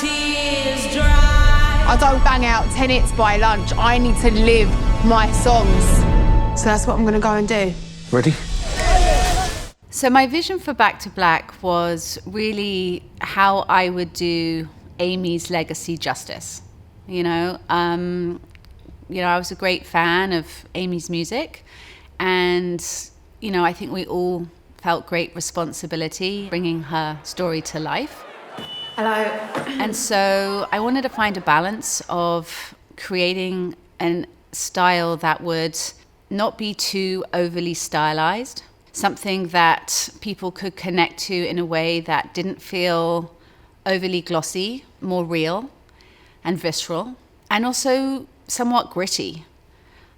tears dry. I don't bang out 10 hits by lunch. I need to live my songs. So that's what I'm gonna go and do. Ready? So my vision for Back to Black was really how I would do Amy's legacy justice. I was a great fan of Amy's music, and I think we all felt great responsibility bringing her story to life. Hello. And so I wanted to find a balance of creating a style that would not be too overly stylized, something that people could connect to in a way that didn't feel overly glossy, more real and visceral, and also somewhat gritty.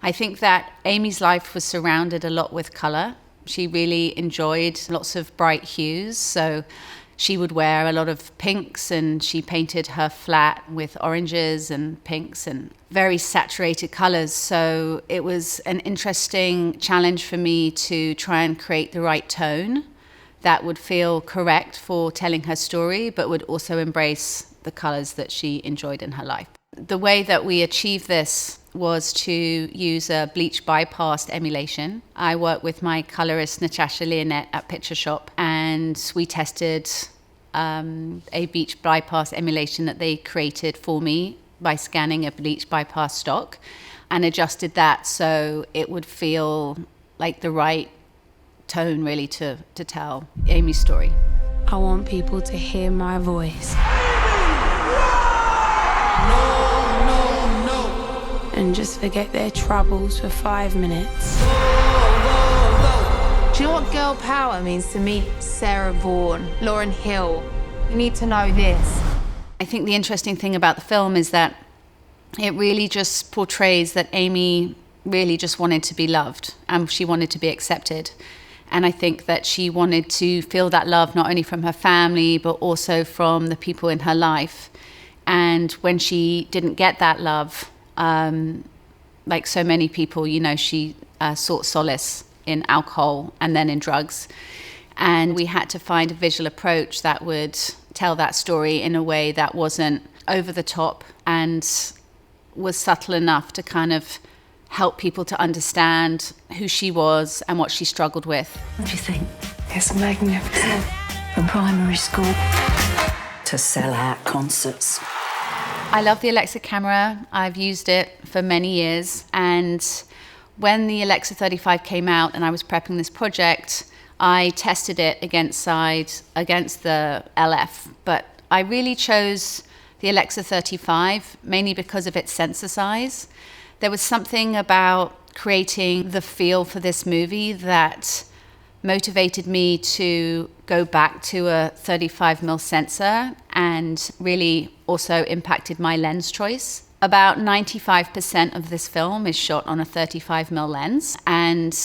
I think that Amy's life was surrounded a lot with color. She really enjoyed lots of bright hues, so she would wear a lot of pinks, and she painted her flat with oranges and pinks and very saturated colors. So it was an interesting challenge for me to try and create the right tone that would feel correct for telling her story, but would also embrace the colors that she enjoyed in her life. The way that we achieved this was to use a bleach bypassed emulation. I worked with my colorist Natasha Leonette at Picture Shop, and we tested a bleach bypass emulation that they created for me by scanning a bleach bypass stock, and adjusted that so it would feel like the right tone really to tell Amy's story. I want people to hear my voice. And just forget their troubles for 5 minutes. Do you know what girl power means to me? Sarah Vaughan, Lauryn Hill. You need to know this. I think the interesting thing about the film is that it really just portrays that Amy really just wanted to be loved, and she wanted to be accepted. And I think that she wanted to feel that love not only from her family, but also from the people in her life. And when she didn't get that love, like so many people, she sought solace in alcohol and then in drugs. And we had to find a visual approach that would tell that story in a way that wasn't over the top and was subtle enough to kind of help people to understand who she was and what she struggled with. What do you think? It's magnificent. From primary school to sell out concerts. I love the Alexa camera. I've used it for many years. And when the Alexa 35 came out and I was prepping this project, I tested it against the LF. But I really chose the Alexa 35 mainly because of its sensor size. There was something about creating the feel for this movie that motivated me to go back to a 35mm sensor, and really also impacted my lens choice. About 95% of this film is shot on a 35mm lens, and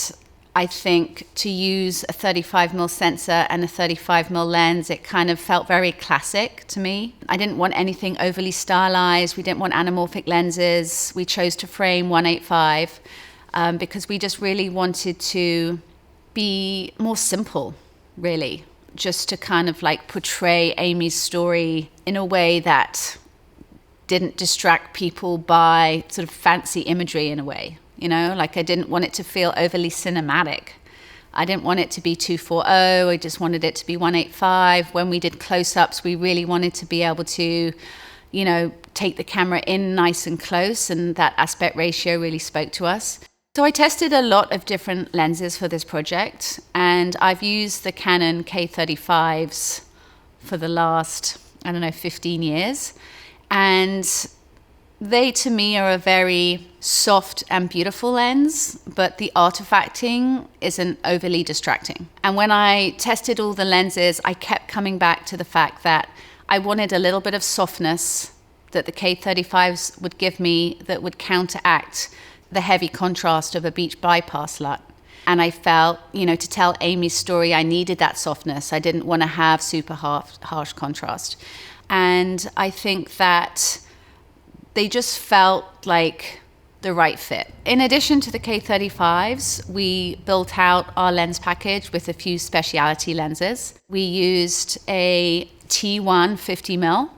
I think to use a 35mm sensor and a 35mm lens, it kind of felt very classic to me. I didn't want anything overly stylized. We didn't want anamorphic lenses. We chose to frame 1.85 because we just really wanted to be more simple, really, just to kind of like portray Amy's story in a way that didn't distract people by sort of fancy imagery in a way. Like I didn't want it to feel overly cinematic. I didn't want it to be 240. I just wanted it to be 1.85. When we did close-ups, we really wanted to be able to, take the camera in nice and close, and that aspect ratio really spoke to us. So I tested a lot of different lenses for this project, and I've used the Canon K35s for the last, 15 years. And they, to me, are a very soft and beautiful lens, but the artifacting isn't overly distracting. And when I tested all the lenses, I kept coming back to the fact that I wanted a little bit of softness that the K35s would give me that would counteract the heavy contrast of a bleach bypass LUT. And I felt, to tell Amy's story, I needed that softness. I didn't want to have super harsh contrast. And I think that they just felt like the right fit. In addition to the K35s, we built out our lens package with a few specialty lenses. We used a T1 50mm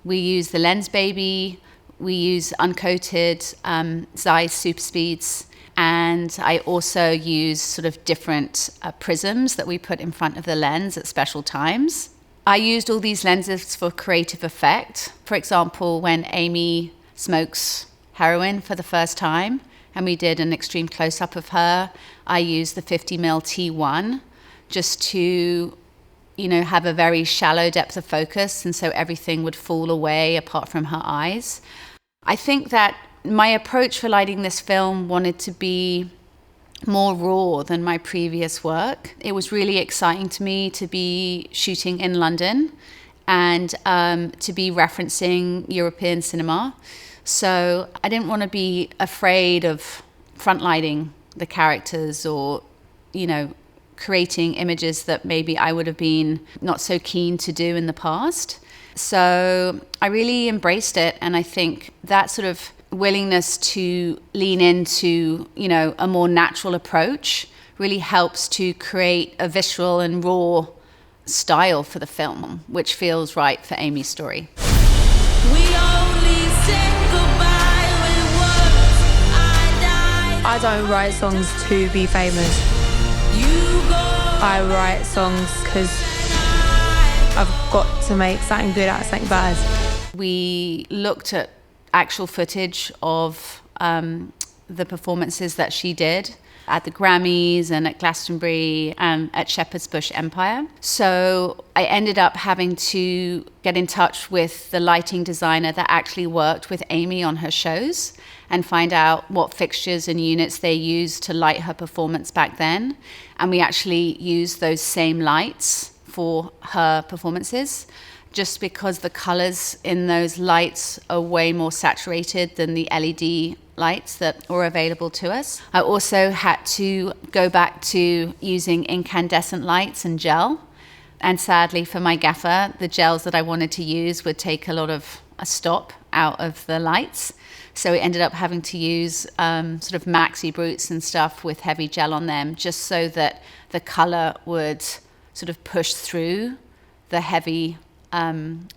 We use the Lens Baby, we use uncoated Zeiss super speeds, and I also use sort of different prisms that we put in front of the lens at special times. I used all these lenses for creative effect. For example, when Amy smokes heroin for the first time, and we did an extreme close-up of her, I used the 50mm T1 just to, have a very shallow depth of focus, and so everything would fall away apart from her eyes. I think that my approach for lighting this film wanted to be more raw than my previous work. It was really exciting to me to be shooting in London and to be referencing European cinema. So I didn't want to be afraid of front lighting the characters or, creating images that maybe I would have been not so keen to do in the past. So I really embraced it, and I think that sort of willingness to lean into, a more natural approach really helps to create a visceral and raw style for the film, which feels right for Amy's story. I don't write songs to be famous. I write songs because I've got to make something good out of something bad. We looked at actual footage of the performances that she did at the Grammys and at Glastonbury and at Shepherd's Bush Empire. So I ended up having to get in touch with the lighting designer that actually worked with Amy on her shows and find out what fixtures and units they used to light her performance back then. And we actually used those same lights for her performances, just because the colors in those lights are way more saturated than the LED lights that were available to us. I also had to go back to using incandescent lights and gel. And sadly for my gaffer, the gels that I wanted to use would take a lot of a stop out of the lights. So we ended up having to use sort of maxi brutes and stuff with heavy gel on them, just so that the color would sort of push through the heavy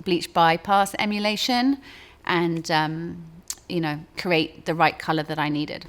bleach bypass emulation and create the right color that I needed.